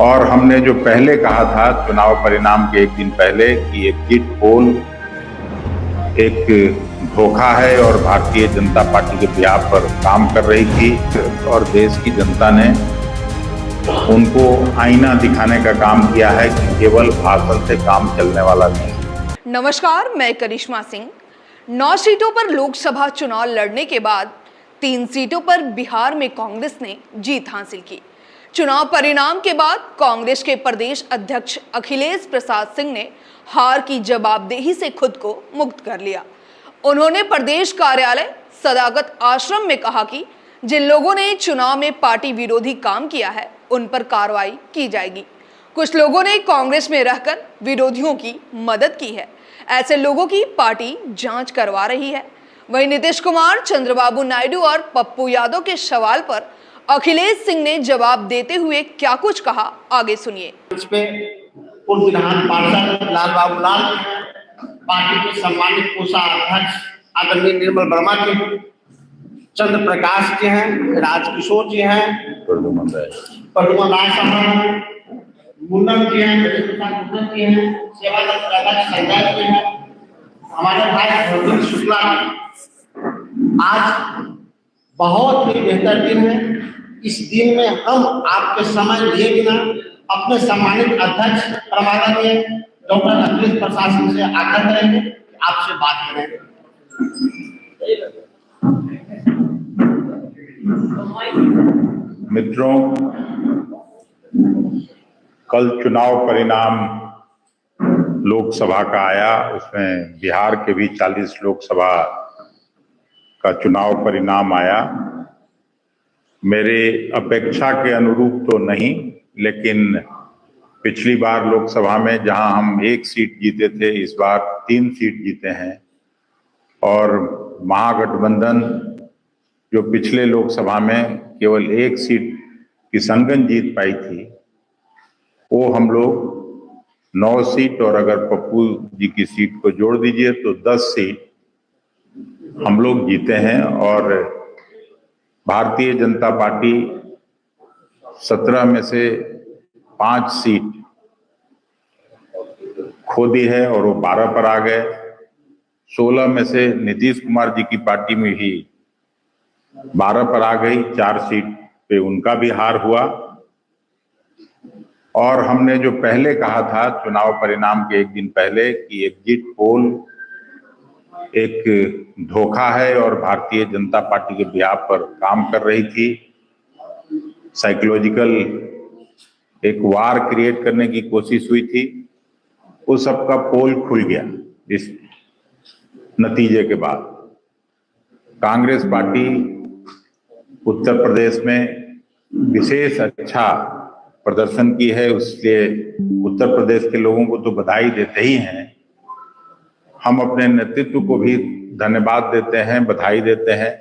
और हमने जो पहले कहा था चुनाव परिणाम के एक दिन पहले कि एग्जिट पोल एक धोखा है और भारतीय जनता पार्टी के बिहाफ पर काम कर रही थी और देश की जनता ने उनको आईना दिखाने का काम किया है कि केवल भाषण से काम चलने वाला नहीं। नमस्कार, मैं करिश्मा सिंह। 9 सीटों पर लोकसभा चुनाव लड़ने के बाद 3 सीटों पर बिहार में कांग्रेस ने जीत हासिल की। चुनाव परिणाम के बाद कांग्रेस के प्रदेश अध्यक्ष अखिलेश प्रसाद सिंह ने हार की जवाबदेही से खुद को मुक्त कर लिया। उन्होंने प्रदेश कार्यालय सदाकत आश्रम में कहा कि जिन लोगों ने चुनाव में पार्टी विरोधी काम किया है उन पर कार्रवाई की जाएगी। कुछ लोगों ने कांग्रेस में रहकर विरोधियों की मदद की है, ऐसे लोगों की पार्टी जांच करवा रही है। वहीं नीतीश कुमार, चंद्रबाबू नायडू और पप्पू यादव के सवाल पर अखिलेश सिंह ने जवाब देते हुए क्या कुछ कहा, आगे सुनिए। पूर्व विधान पार्षद लाल बाबू लाल, पार्टी के सम्मानित कोषाध्यक्ष आदरणीय निर्मल वर्मा जी, चंद्र प्रकाश जी हैं, राजकिशोर जी हैं, प्रद्युमन राय साहब, मुन्नन जी हैं, मुन्नन जी हैं, सेवादत्त अध्यक्ष संजय जी हैं, हमारे भाई भरत शुक्ला। आज बहुत ही बेहतर दिन है। इस दिन में हम आपके समय लिए बिना अपने सम्मानित अध्यक्ष परमादरणीय डॉक्टर अखिलेश प्रसाद सिंह से आग्रह करेंगे कि आपसे बात करें। मित्रों, कल चुनाव परिणाम लोकसभा का आया, उसमें बिहार के भी 40 लोकसभा का चुनाव परिणाम आया। मेरे अपेक्षा के अनुरूप तो नहीं, लेकिन पिछली बार लोकसभा में जहां हम 1 सीट जीते थे, इस बार 3 सीट जीते हैं। और महागठबंधन जो पिछले लोकसभा में केवल 1 सीट किशनगंज जीत पाई थी, वो हम लोग 9 सीट और अगर पप्पू जी की सीट को जोड़ दीजिए तो 10 सीट हम लोग जीते हैं। और भारतीय जनता पार्टी 17 में से 5 सीट खो दी है और वो 12 पर आ गए। 16 में से नीतीश कुमार जी की पार्टी में ही 12 पर आ गई, 4 सीट पे उनका भी हार हुआ। और हमने जो पहले कहा था चुनाव परिणाम के एक दिन पहले कि एग्जिट पोल एक धोखा है और भारतीय जनता पार्टी के बिहाफ पर काम कर रही थी, साइकोलॉजिकल एक वार क्रिएट करने की कोशिश हुई थी, वो सबका पोल खुल गया। इस नतीजे के बाद कांग्रेस पार्टी उत्तर प्रदेश में विशेष अच्छा प्रदर्शन की है, उसलिए उत्तर प्रदेश के लोगों को तो बधाई देते ही हैं। हम अपने नेतृत्व को भी धन्यवाद देते हैं, बधाई देते हैं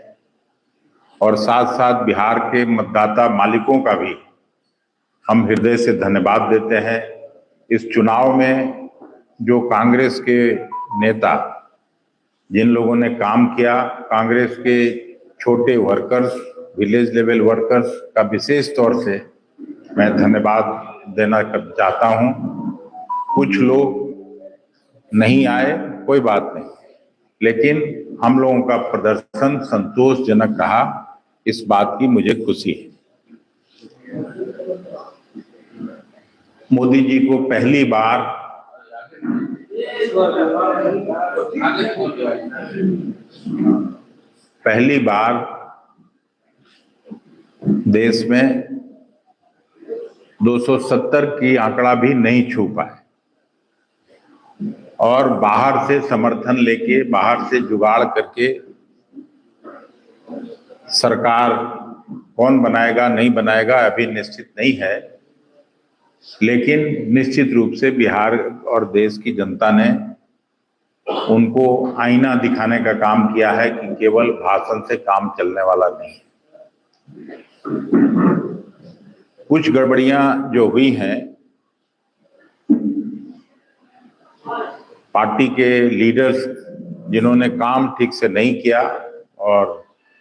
और साथ साथ बिहार के मतदाता मालिकों का भी हम हृदय से धन्यवाद देते हैं। इस चुनाव में जो कांग्रेस के नेता, जिन लोगों ने काम किया, कांग्रेस के छोटे वर्कर्स, विलेज लेवल वर्कर्स का विशेष तौर से मैं धन्यवाद देना चाहता हूं। कुछ लोग नहीं आए, कोई बात नहीं, लेकिन हम लोगों का प्रदर्शन संतोषजनक रहा, इस बात की मुझे खुशी है। मोदी जी को पहली बार देश में 270 की आंकड़ा भी नहीं छू पाए और बाहर से समर्थन लेके, बाहर से जुगाड़ करके सरकार कौन बनाएगा नहीं बनाएगा अभी निश्चित नहीं है, लेकिन निश्चित रूप से बिहार और देश की जनता ने उनको आईना दिखाने का काम किया है कि केवल भाषण से काम चलने वाला नहीं है। कुछ गड़बड़ियां जो हुई हैं, पार्टी के लीडर्स जिन्होंने काम ठीक से नहीं किया और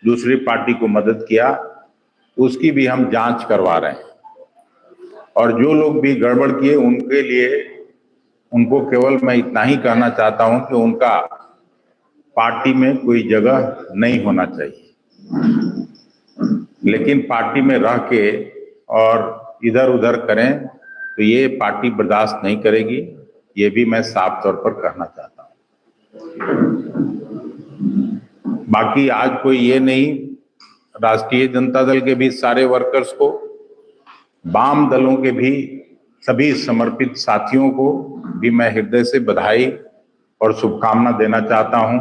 दूसरी पार्टी को मदद किया, उसकी भी हम जांच करवा रहे हैं। और जो लोग भी गड़बड़ किए उनके लिए उनको केवल मैं इतना ही कहना चाहता हूं कि उनका पार्टी में कोई जगह नहीं होना चाहिए, लेकिन पार्टी में रह के और इधर उधर करें तो ये पार्टी बर्दाश्त नहीं करेगी। ये भी मैं साफ तौर पर कहना चाहता हूं। बाकी आज कोई ये नहीं, राष्ट्रीय जनता दल के भी सारे वर्कर्स को, वाम दलों के भी सभी समर्पित साथियों को भी मैं हृदय से बधाई और शुभकामना देना चाहता हूं।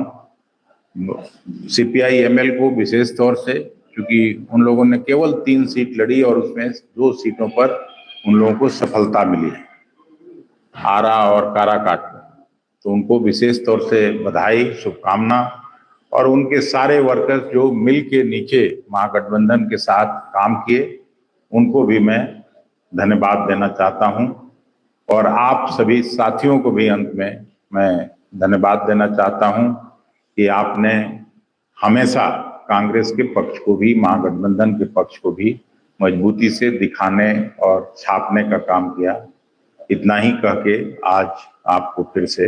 सीपीआई एमएल को विशेष तौर से, क्योंकि उन लोगों ने केवल 3 सीट लड़ी और उसमें 2 सीटों पर उन लोगों को सफलता मिली है, आरा और काराकाट में, तो उनको विशेष तौर से बधाई, शुभकामना। और उनके सारे वर्कर्स जो मिल के नीचे महागठबंधन के साथ काम किए, उनको भी मैं धन्यवाद देना चाहता हूं। और आप सभी साथियों को भी अंत में मैं धन्यवाद देना चाहता हूं कि आपने हमेशा कांग्रेस के पक्ष को भी, महागठबंधन के पक्ष को भी मजबूती से दिखाने और छापने का काम किया। इतना ही कह के आज आपको फिर से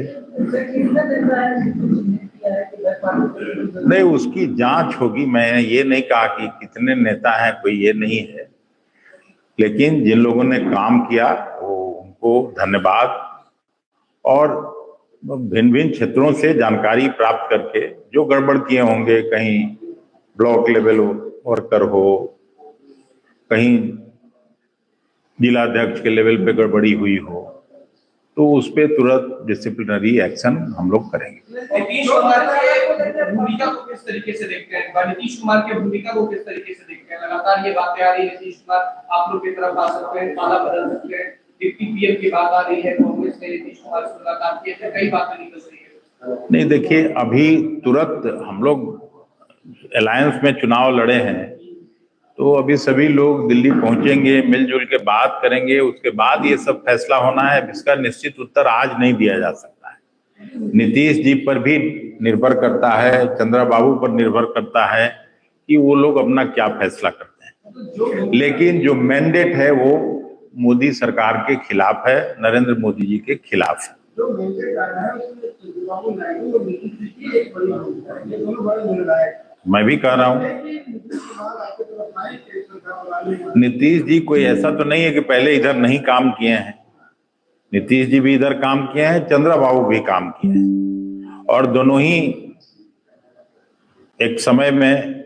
नहीं, उसकी जांच होगी। मैं ये नहीं कहा कि कितने नेता हैं, कोई ये नहीं है, लेकिन जिन लोगों ने काम किया वो उनको धन्यवाद। और भिन्न भिन्न क्षेत्रों से जानकारी प्राप्त करके जो गड़बड़ किए होंगे, कहीं ब्लॉक लेवल वर्कर हो, कहीं जिलाध्यक्ष के लेवल पे गड़बड़ी हुई हो, तो उस पे तुरंत डिसिप्लिनरी एक्शन हम लोग करेंगे। नीतीश कुमार की भूमिका को किस तरीके से देखते हैं? नीतीश कुमार की भूमिका को किस तरीके से देखते हैं? लगातार ये बातें आ रही है, नीतीश कुमार आप लोग की तरफ आ सकते हैं, ताला बदल सकते हैं, डिप्टी पीएम की बात आ रही है, कांग्रेस ने नीतीश कुमार से मुलाकात की है, कई बातें निकल रही है। नहीं, देखिए, अभी तुरंत हम लोग अलायंस में चुनाव लड़े हैं, तो अभी सभी लोग दिल्ली पहुंचेंगे, मिलजुल के बात करेंगे, उसके बाद ये सब फैसला होना है। इसका निश्चित उत्तर आज नहीं दिया जा सकता है। नीतीश जी पर भी निर्भर करता है, चंद्रा बाबू पर निर्भर करता है कि वो लोग अपना क्या फैसला करते हैं। लेकिन जो मैंडेट है वो मोदी सरकार के खिलाफ है, नरेंद्र मोदी जी के खिलाफ है। मैं भी कह रहा हूं, नीतीश जी कोई ऐसा तो नहीं है कि पहले इधर नहीं काम किए हैं। नीतीश जी भी इधर काम किए हैं, चंद्रा बाबू भी काम किए हैं, और दोनों ही एक समय में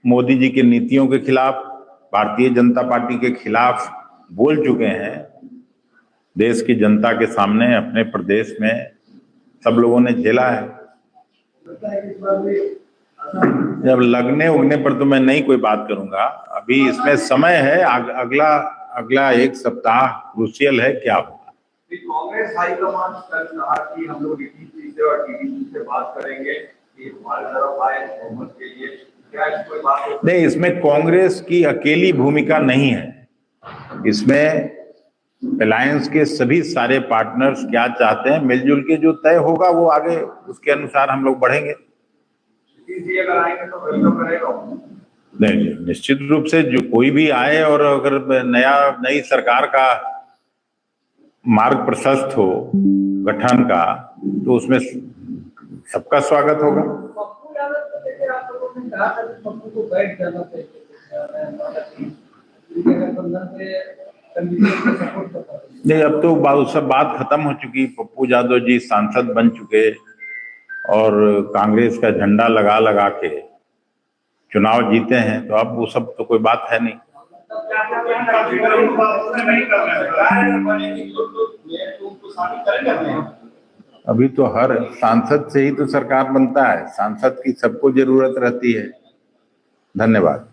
मोदी जी की नीतियों के खिलाफ, भारतीय जनता पार्टी के खिलाफ बोल चुके हैं। देश की जनता के सामने, अपने प्रदेश में सब लोगों ने झेला है। जब लगने उगने पर तो मैं नहीं कोई बात करूंगा, अभी इसमें समय है। अगला 1 सप्ताह क्रूशियल है, क्या होगा। कांग्रेस हाईकमान कल कहा कि हम लोग टीडीपी से और टीडीपी से बात करेंगे कि हमारी तरफ आए बहुमत के लिए, क्या इस कोई बात नहीं, इसमें कांग्रेस की अकेली भूमिका नहीं है। इसमें अलायंस के सभी सारे पार्टनर्स क्या चाहते हैं, मिलजुल के जो तय होगा वो आगे उसके अनुसार हम लोग बढ़ेंगे। अगर आएंगे तो वेलकम करेगा? नहीं, निश्चित रूप से जो कोई भी आए और अगर नई सरकार का मार्ग प्रशस्त हो गठन का, तो उसमें सबका स्वागत होगा। पप्पू यादव को लेकर आप लोगों ने कहा था कि पप्पू को बैठ जाना चाहिए, नहीं, अब तो सब बात खत्म हो चुकी। पप्पू यादव जी सांसद बन चुके और कांग्रेस का झंडा लगा लगा के चुनाव जीते हैं, तो अब वो सब तो कोई बात है नहीं। अभी तो हर सांसद से ही तो सरकार बनता है, सांसद की सबको जरूरत रहती है। धन्यवाद।